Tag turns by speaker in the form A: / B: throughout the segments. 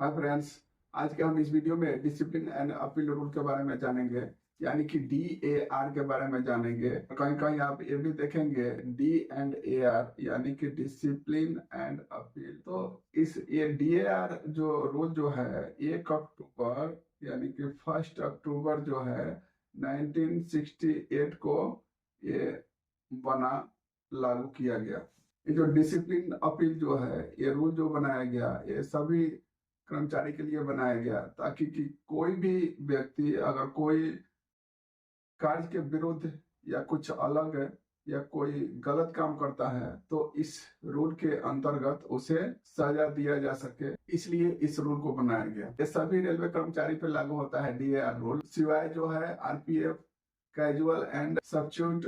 A: Hi friends, आज के हम इस वीडियो में डिसिप्लिन एंड अपील रूल के बारे में जानेंगे, यानी कि DAR के बारे में जानेंगे। कहीं कहीं आप ये भी देखेंगे D&AR, यानी कि डिसिप्लिन एंड अपील। तो इस ये DAR जो रूल जो है 1 अक्टूबर यानी कि 1 अक्टूबर जो है 1968 को ये बना लागू किया गया। ये जो डिसिप्लिन अपील जो है ये रूल जो बनाया गया ये सभी कर्मचारी के लिए बनाया गया, ताकि कि कोई भी व्यक्ति अगर कोई कार्य के विरुद्ध या कुछ अलग या कोई गलत काम करता है तो इस रूल के अंतर्गत उसे सजा दिया जा सके, इसलिए इस रूल को बनाया गया। ये सभी रेलवे कर्मचारी पे लागू होता है DAR रूल, सिवाय जो है RPF, कैजुअल एंड सब्स्टिट्यूट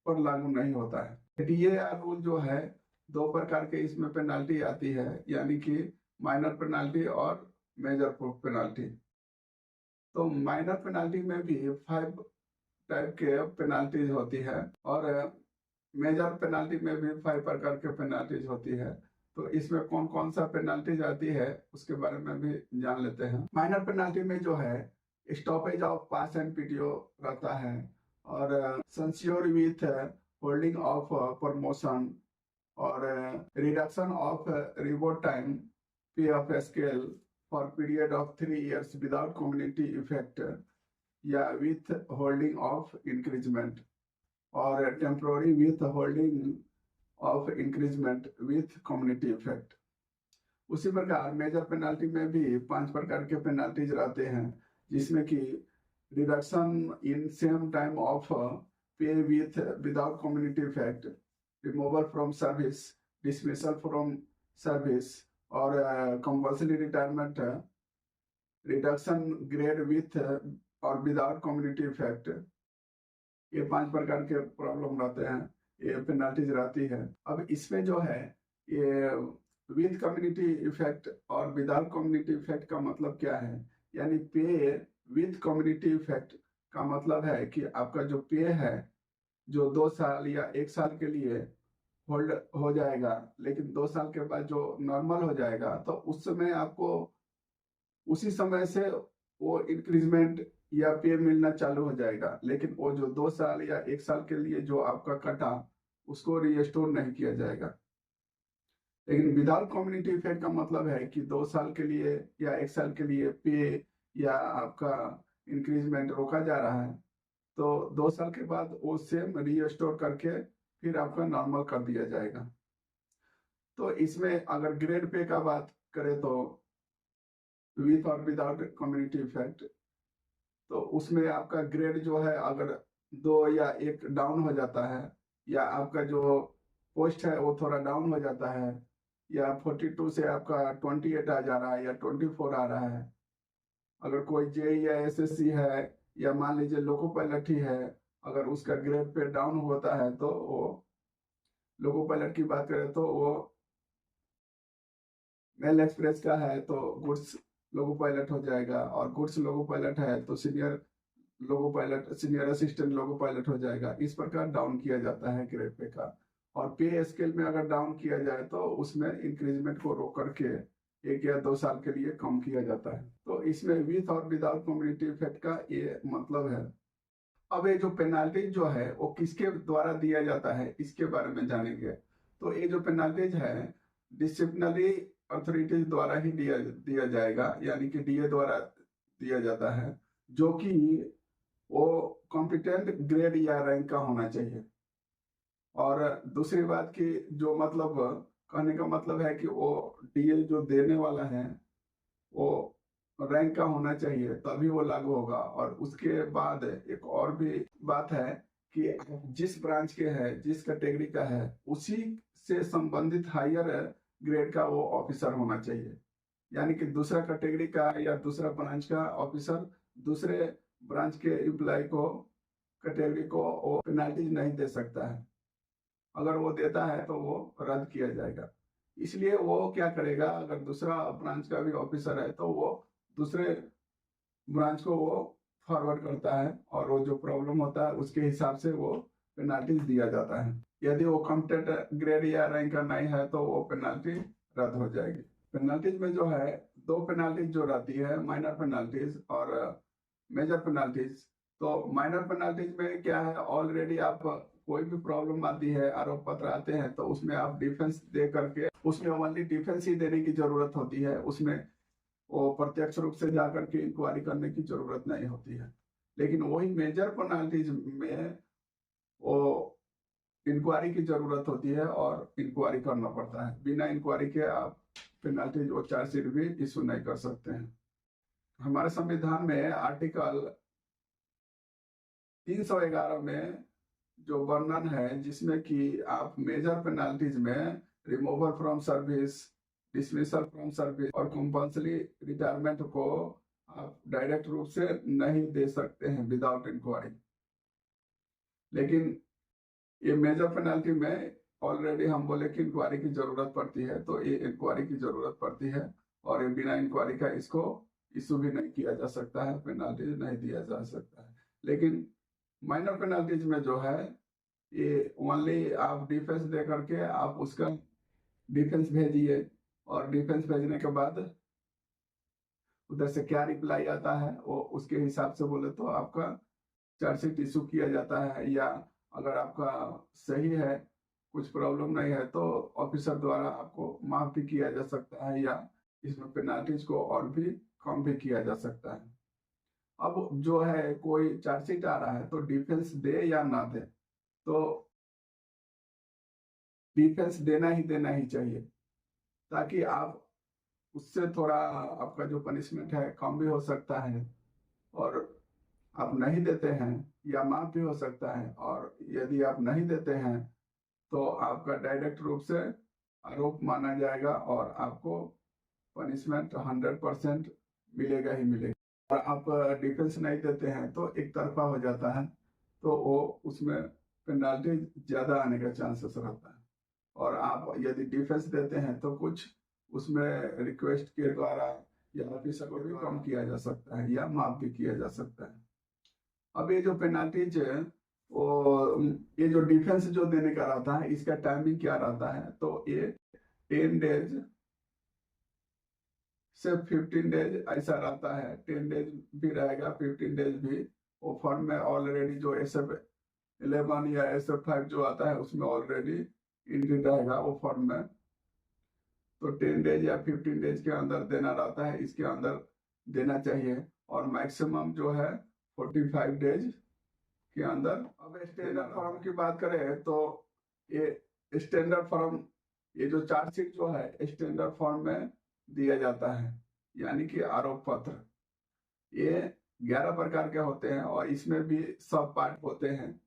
A: पर लागू नहीं होता है। DAR रूल जो है दो प्रकार के इसमें पेनाल्टी आती है, यानी कि माइनर पेनाल्टी और मेजर पेनाल्टी। तो माइनर पेनाल्टी में भी 5 टाइप के पेनाल्टीज होती है और मेजर पेनाल्टी में भी 5 प्रकार के पेनाल्टीज होती है। तो इसमें कौन कौन सा पेनाल्टीज आती है उसके बारे में भी जान लेते हैं। माइनर पेनाल्टी में जो है stoppage of pass and PTO रहता है और censure with holding of promotion और रिडक्शन ऑफ रिवॉर्ड टाइम, पे of scale for period of 3 years without community effect या विथ होल्डिंग ऑफ इंक्रीजमेंट और temporary with holding of increment with community effect. उसी प्रकार major penalty में भी 5 प्रकार के पेनाल्टीज रहते हैं, जिसमें कि reduction in same time of pay with without community effect, removal from service, dismissal from service और compulsory retirement, reduction grade with और विदाउट कम्युनिटी इफेक्ट। ये 5 प्रकार के प्रॉब्लम रहते हैं, ये पेनाल्टीज रहती है। अब इसमें जो है ये विद कम्युनिटी इफेक्ट और विदाउट कम्युनिटी इफेक्ट का मतलब क्या है, यानी पे विद कम्युनिटी इफेक्ट का मतलब है कि आपका जो पे है जो 2 साल या 1 साल के लिए होल्ड हो जाएगा, लेकिन 2 साल के बाद जो नॉर्मल हो जाएगा तो उस समय आपको उसी समय से वो इंक्रीजमेंट या पे मिलना चालू हो जाएगा, लेकिन वो जो 2 साल या 1 साल के लिए जो आपका कटा उसको रिस्टोर नहीं किया जाएगा। लेकिन विदाउट कम्युनिटी इफेक्ट का मतलब है कि 2 साल के लिए या 1 साल के लिए पे या आपका इंक्रीजमेंट रोका जा रहा है, तो 2 साल के बाद वो सेम रिस्टोर करके फिर आपका नॉर्मल कर दिया जाएगा। तो इसमें अगर ग्रेड पे का बात करें तो विथ और विदाउट कम्युनिटी इफेक्ट, तो उसमें आपका ग्रेड जो है अगर 2 या 1 डाउन हो जाता है या आपका जो पोस्ट है वो थोड़ा डाउन हो जाता है या 42 से आपका 28 आ जा रहा है या 24 आ रहा है, अगर कोई JEE या SSC है या मान लीजिए लोको पायलट ही है, अगर उसका ग्रेड पे डाउन होता है तो वो लोको पायलट की बात करें तो वो मेल एक्सप्रेस का है तो गुड्स लोको पायलट हो जाएगा, और गुड्स लोको पायलट है तो senior loco pilot, senior assistant loco pilot हो जाएगा। इस प्रकार डाउन किया जाता है ग्रेड पे का। और पे स्केल में अगर डाउन किया जाए तो उसमें इंक्रीजमेंट को रोक करके 1 या 2 साल के लिए कम किया जाता है। तो इसमें विथ और विदाउट कम्युनिटी इफेक्ट का ये मतलब है। अब ये जो पेनाल्टी जो है वो किसके द्वारा दिया जाता है इसके बारे में जानेंगे। तो ये जो पेनाल्टीज है डिसिप्लिनरी अथॉरिटीज द्वारा ही दिया जाएगा, यानी कि DA द्वारा दिया जाता है, जो कि वो कॉम्पिटेंट ग्रेड या रैंक का होना चाहिए। और दूसरी बात की जो मतलब कहने का मतलब है कि वो DA जो देने वाला है वो रैंक का होना चाहिए, तभी वो लागू होगा। और उसके बाद एक और भी बात है कि जिस ब्रांच के है, जिस कैटेगरी का है, उसी से संबंधित हायर ग्रेड का वो ऑफिसर होना चाहिए, यानी कि दूसरा कैटेगरी का या दूसरा ब्रांच का ऑफिसर दूसरे ब्रांच के एम्प्लॉय को, कैटेगरी को वो पेनाल्टी नहीं दे सकता है। अगर वो देता है तो वो रद्द किया जाएगा। इसलिए वो क्या करेगा, अगर दूसरा ब्रांच का भी ऑफिसर है तो वो दूसरे ब्रांच को वो फॉरवर्ड करता है और वो जो प्रॉब्लम होता है उसके हिसाब से वो पेनाल्टी दिया जाता है। यदि वो कॉम्पिटेंट ग्रेड या रैंक का नहीं है तो वो पेनाल्टी रद्द हो जाएगी। पेनाल्टीज में जो है दो पेनाल्टीज जो रहती है, माइनर पेनाल्टीज और मेजर पेनाल्टीज। तो माइनर पेनाल्टीज में क्या है, ऑलरेडी आप कोई भी प्रॉब्लम आती है, आरोप पत्र आते हैं, तो उसमें आप डिफेंस दे करके, उसमें ओनली डिफेंस ही देने की जरूरत होती है, उसमें वो प्रत्यक्ष रूप से जाकर के इंक्वायरी करने की जरूरत नहीं होती है। लेकिन वही मेजर पेनाल्टीज में वो इंक्वायरी की जरूरत होती है और इंक्वायरी करना पड़ता है। बिना इंक्वायरी के आप पेनाल्टीज और चार्जशीट भी इशू नहीं कर सकते हैं। हमारे संविधान में आर्टिकल 311 में जो वर्णन है, जिसमें कि आप मेजर पेनाल्टीज में removal from service, dismissal from service और कंपल्सरी रिटायरमेंट को आप डायरेक्ट रूप से नहीं दे सकते हैं विदाउट इंक्वायरी। लेकिन ये मेजर पेनाल्टी में ऑलरेडी हम बोले कि इंक्वायरी की जरूरत पड़ती है, तो ये इंक्वायरी की जरूरत पड़ती है और ये बिना इंक्वायरी का इसको इशू भी नहीं किया जा सकता है, पेनाल्टी नहीं दिया जा सकता है। लेकिन माइनर पेनाल्टीज में जो है, ये ओनली आप डिफेंस दे करके आप उसका डिफेंस भेजिए और डिफेंस भेजने के बाद उधर से क्या रिप्लाई आता है वो उसके हिसाब से बोले तो आपका चार्जशीट इशू किया जाता है, या अगर आपका सही है, कुछ प्रॉब्लम नहीं है, तो ऑफिसर द्वारा आपको माफ भी किया जा सकता है, या इसमें पेनाल्टीज को और भी कम भी किया जा सकता है। अब जो है कोई चार्जशीट आ रहा है तो डिफेंस दे या ना दे, तो डिफेंस देना ही चाहिए, ताकि आप उससे थोड़ा आपका जो पनिशमेंट है कम भी हो सकता है, और आप नहीं देते हैं या माफ भी हो सकता है, और यदि आप नहीं देते हैं तो आपका डायरेक्ट रूप से आरोप माना जाएगा और आपको पनिशमेंट 100% मिलेगा ही मिलेगा। और आप डिफेंस नहीं देते हैं तो एक तरफा हो जाता है, तो वो उसमें पेनाल्टी ज्यादा आने का चांसेस रहता है। और आप यदि डिफेंस देते हैं तो कुछ उसमें रिक्वेस्ट के द्वारा या ऑफिसर को भी कम किया जा सकता है या माफ भी किया जा सकता है। अब ये जो पेनाल्टीज है, वो ये जो डिफेंस जो देने का रहता है, इसका टाइमिंग क्या रहता है, तो ये 10 डेज से 15 डेज ऐसा रहता है। 10 डेज भी रहेगा, 15 डेज भी। वो फॉर्म में ऑलरेडी जो SF11 या SF5 जो आता है उसमें ऑलरेडी एंट्री रहेगा वो फॉर्म में। तो 10 डेज या 15 डेज के अंदर देना रहता है, इसके अंदर देना चाहिए, और मैक्सिमम जो है 45 डेज के अंदर। अब स्टैंडर्ड फॉर्म की बात करें तो ये स्टैंडर्ड फॉर्म, ये जो चार्जशीट जो है स्टैंडर्ड फॉर्म में दिया जाता है, यानी कि आरोप पत्र। ये 11 प्रकार के होते हैं और इसमें भी सब पार्ट होते हैं,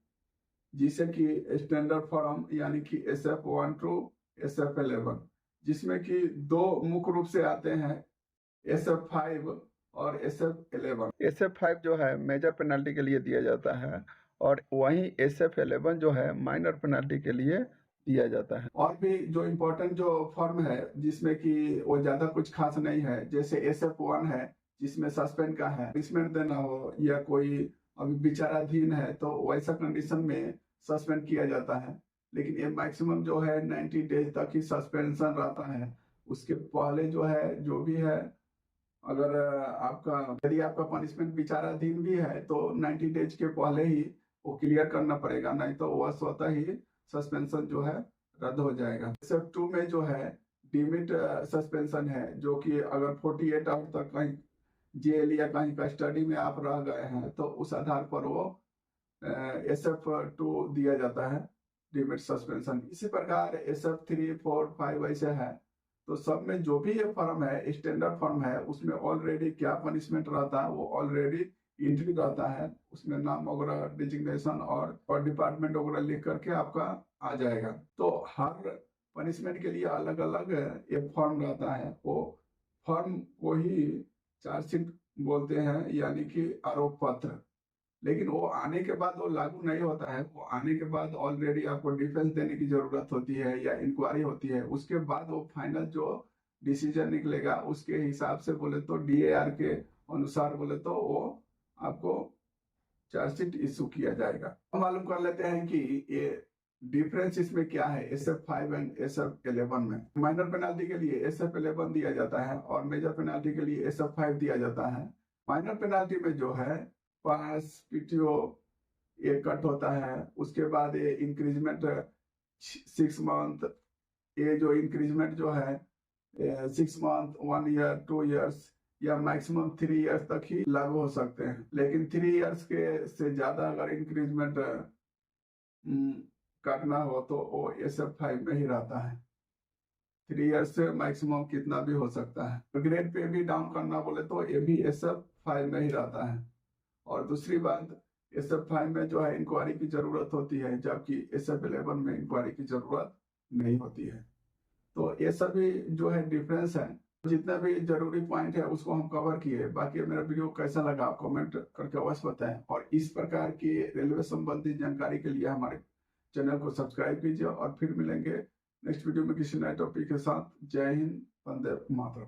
A: जिसे कि स्टैंडर्ड फॉर्म यानी कि SF1 टू SF11, जिसमें कि दो मुख्य रूप से आते हैं, SF5 और SF11। SF5 जो है मेजर पेनल्टी के लिए दिया जाता है, और वहीं SF11 जो है माइनर पेनल्टी के लिए दिया जाता है। और भी जो इम्पोर्टेंट जो फॉर्म है, जिसमें कि वो ज्यादा कुछ खास नहीं है, जैसे SF1 है जिसमें सस्पेंड का है, पनिशमेंट देना हो या कोई अभी विचाराधीन है, तो वैसा कंडीशन में सस्पेंड किया जाता है। लेकिन ये मैक्सिमम जो है 90 डेज तक ही सस्पेंशन रहता है। उसके पहले जो है, जो भी है, अगर यदि आपका पनिशमेंट विचाराधीन भी है तो 90 डेज के पहले ही वो क्लियर करना पड़ेगा, नहीं तो वह स्वतः ही सस्पेंशन जो है रद्द हो जाएगा। SF2 में जो है डिमिट सस्पेंशन है, जो कि अगर 48 आवर तक कहीं जेल या कहीं कस्टडी में आप रह गए हैं तो उस आधार पर वो SF2 दिया जाता है, डिमिट सस्पेंशन। इसी प्रकार SF3, 4, 5 ऐसे है। तो सब में जो भी ये फॉर्म है, स्टैंडर्ड फॉर्म है, उसमें ऑलरेडी क्या पनिशमेंट रहता है वो ऑलरेडी एंट्री रहता है, उसमें नाम वगैरह, डिजिग्नेशन और डिपार्टमेंट वगैरह लिख करके आपका आ जाएगा। तो हर पनिशमेंट के लिए अलग अलग एक फॉर्म रहता है, वो फॉर्म को ही चार्जशीट बोलते हैं, यानी कि आरोप पत्र। लेकिन वो आने के बाद वो लागू नहीं होता है, वो आने के बाद ऑलरेडी आपको डिफेंस देने की जरूरत होती है या इंक्वायरी होती है। उसके बाद वो फाइनल जो डिसीजन निकलेगा उसके हिसाब से बोले तो DAR के अनुसार बोले तो वो आपको चार्जशीट इशू किया जाएगा। हम मालूम कर लेते हैं कि ये डिफरेंस इसमें क्या है SF5 एंड SF11 में? माइनर पेनाल्टी के लिए SF11 दिया जाता है और मेजर पेनाल्टी के लिए SF5 दिया जाता है। माइनर पेनाल्टी में जो है पास PTO ये कट होता है, उसके बाद ये इंक्रीजमेंट 6 मंथ, ये जो इंक्रीजमेंट जो है 6 मंथ, 1 ईयर, 2 ईयर्स या मैक्सिमम 3 ईयर्स तक ही लागू हो सकते हैं। लेकिन 3 ईयर्स के से ज्यादा अगर इंक्रीजमेंट काटना हो तो वो SF5 में ही रहता है। 3 ईयर्स से मैक्सिमम कितना भी हो सकता है। तो ग्रेड पे भी डाउन करना बोले तो ये भी SF5 में ही रहता है। और दूसरी बात, SF5 में जो है इंक्वायरी की जरूरत होती है, जबकि SF11 में इंक्वायरी की जरूरत नहीं होती है। तो ये सभी जो है डिफरेंस है। जितना भी जरूरी पॉइंट है उसको हम कवर किए। बाकी मेरा वीडियो कैसा लगा कमेंट करके अवश्य बताएं, और इस प्रकार की रेलवे संबंधी जानकारी के लिए हमारे चैनल को सब्सक्राइब कीजिए। और फिर मिलेंगे नेक्स्ट वीडियो में किसी नए टॉपिक के साथ। जय हिंद, वंदे मातरम।